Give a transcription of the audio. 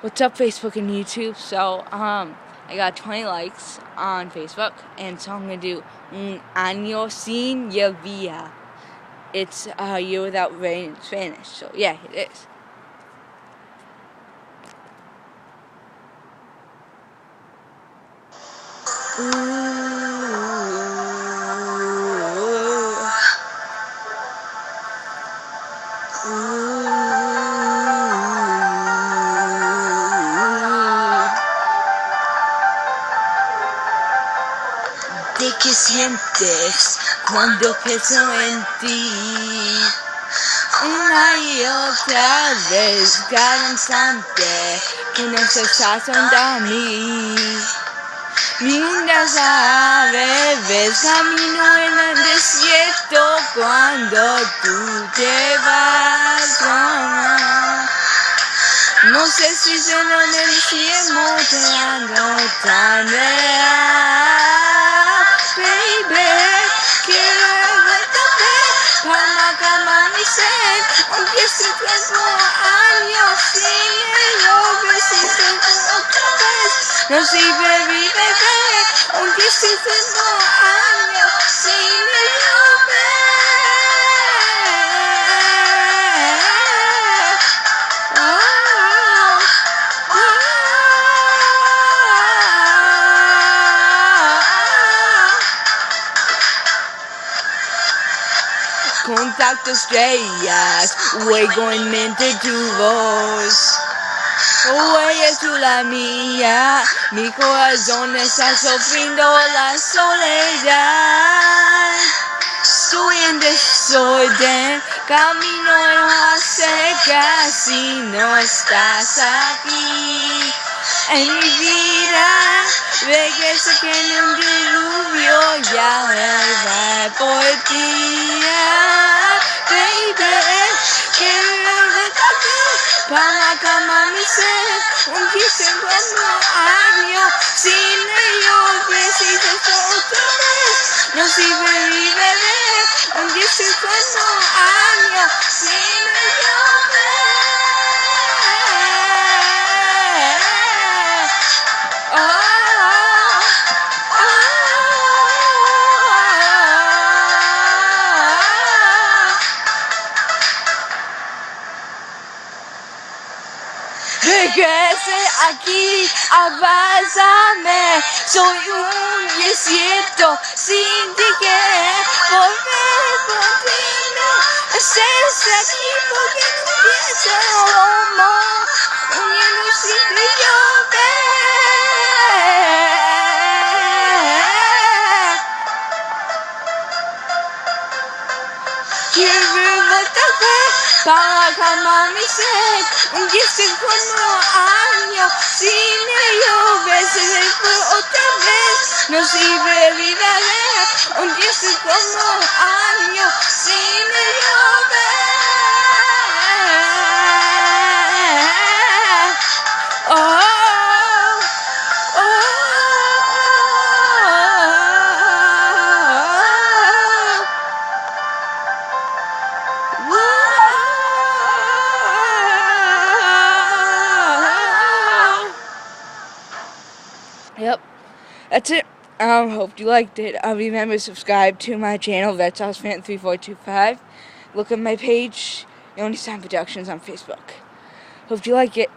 What's up, Facebook and YouTube? So, I got 20 likes on Facebook, and so I'm gonna do Un año sin lluvia. It's a year without rain in Spanish. So yeah, it is. ¿De qué sientes cuando pienso en ti? Una y otra vez, cada instante que no estás junto a mí. Mientras a veces camino en el desierto cuando tú te vas. No sé si solo del cielo te ando tan real, baby. Quiero verte para calmar mi sed, aunque se tengo años sin lluvia, si se otra vez. No sirve mi bebé, aunque se tengo años sin lluvia. Contacto estrellas, juego en mente tu voz. Ella es tú la mía, mi corazón está sufriendo la soledad. Estoy en desorden, camino en hojas secas y no estás aquí. En mi vida, regresa que en un diluvio ya me va por ti. Baby, quiero verte para calmar mi sed, aunque se encuentro años sin lluvia, si te otra vez. No sirve mi bebé, aunque se encuentro años sin lluvia. Regrese aquí, abrázame. Soy un desierto sin ti que volver contigo. Estés aquí porque no pienso amor, uniendo sin quiero verte para calmar mi sed, aunque se encuentro años sin lluvia, se fue otra vez. No sirve mi bebé, aunque se encuentro años sin lluvia. Yep, that's it. Hope you liked it. Remember to subscribe to my channel, That's Fan3425. Look at my page, Yoni Sign Productions on Facebook. Hope you like it.